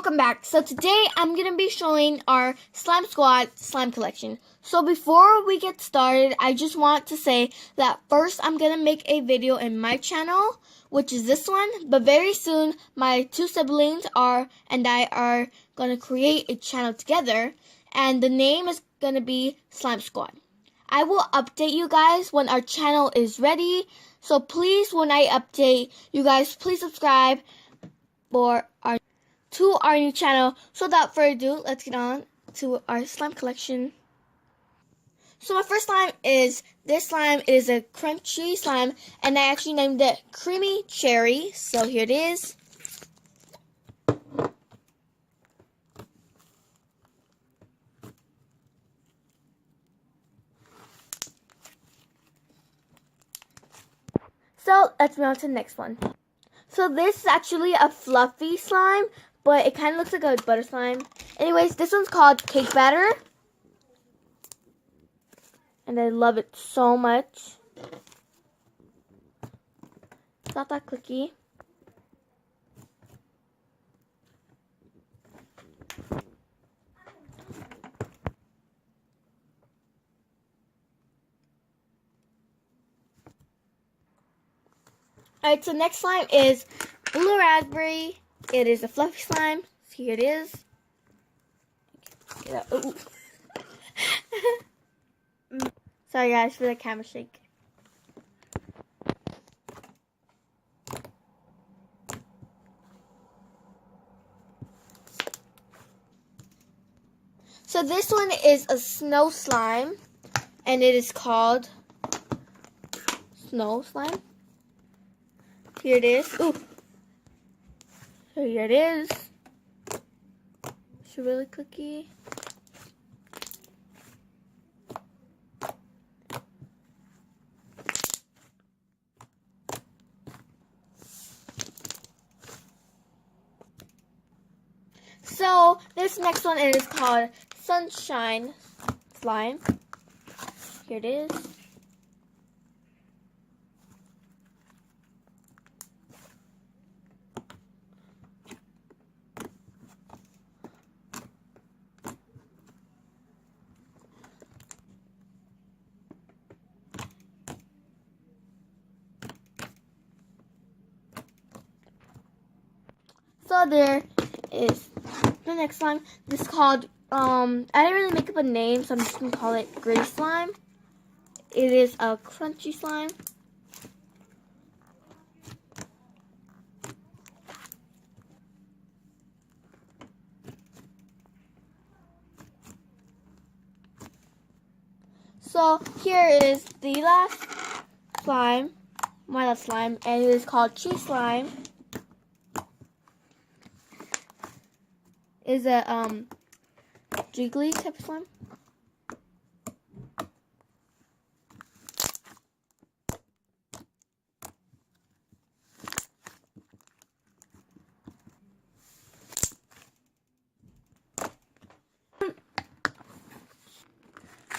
welcome back. So today I'm going to be showing our Slime Squad slime collection. So before we get started, I just want to say that first I'm going to make a video in my channel, which is this one. But very soon my two siblings and I are going to create a channel together. And the name is going to be Slime Squad. I will update you guys when our channel is ready. So please, when I update, you guys please subscribe to our new channel. So without further ado, let's get on to our slime collection. So my first slime is this slime. It is a crunchy slime, and I actually named it Creamy Cherry. So here it is. So let's move on to the next one. So this is actually a fluffy slime, but it kind of looks like a butter slime. Anyways, this one's called Cake Batter. And I love it so much. It's not that clicky. Alright, so next slime is Blue Raspberry. It is a fluffy slime. So here it is. Sorry guys for the camera shake. So this one is a snow slime, and it is called Snow Slime. Here it is. Ooh. So here it is. It's really clicky. So this next one is called Sunshine Slime. Here it is. So there is the next slime. This is called, I didn't really make up a name, so I'm just going to call it Gray Slime. It is a crunchy slime. So here is the last slime, my last slime, and it is called Cheese Slime. Is a jiggly type of slime.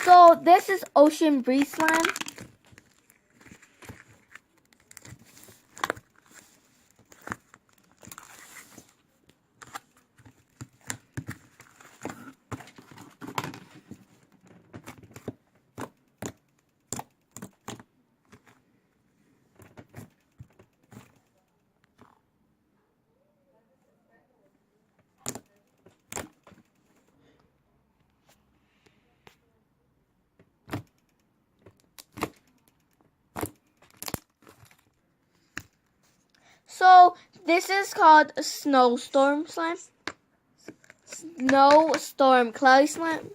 So this is Ocean Breeze Slime. So this is called Snowstorm Slime. Snowstorm Cloudy Slime.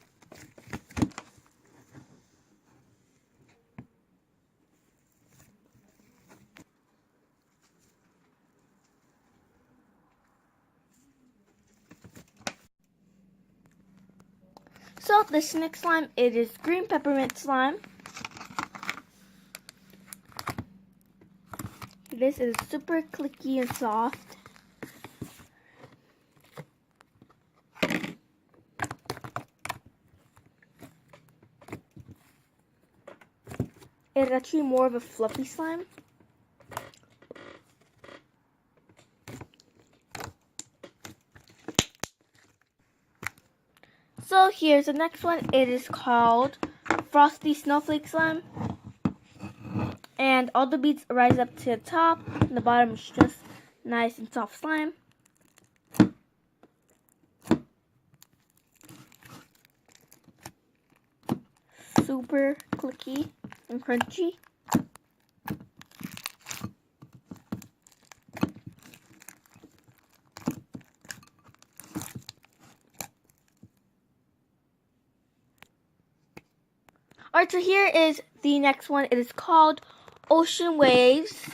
So this next slime, it is Green Peppermint Slime. This is super clicky and soft. It's actually more of a fluffy slime. So here's the next one. It is called Frosty Snowflake Slime. And all the beads rise up to the top. And the bottom is just nice and soft slime. Super clicky and crunchy. Alright, so here is the next one. It is called Ocean Waves.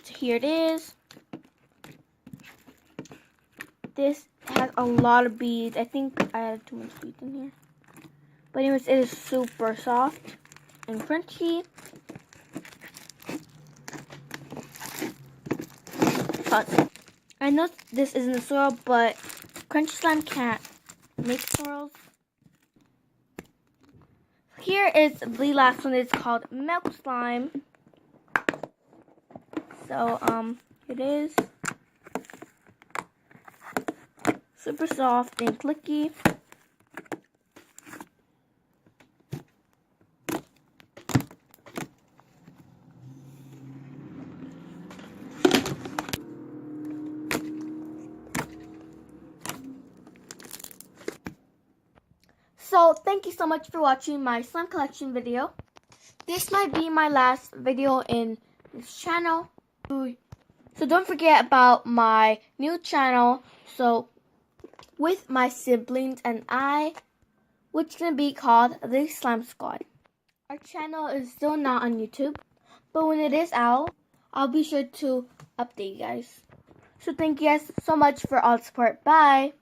So here it is. This has a lot of beads. I think I added too much beads in here. But anyways, it is super soft and crunchy. I know this isn't a swirl, but crunchy slime can't make swirls. Here is the last one. It's called Milk Slime. So, it is super soft and clicky. So, thank you so much for watching my slime collection video. This might be my last video in this channel. So, don't forget about my new channel. So, with my siblings and I, which is going to be called The Slime Squad. Our channel is still not on YouTube, but when it is out, I'll be sure to update you guys. So, thank you guys so much for all the support. Bye!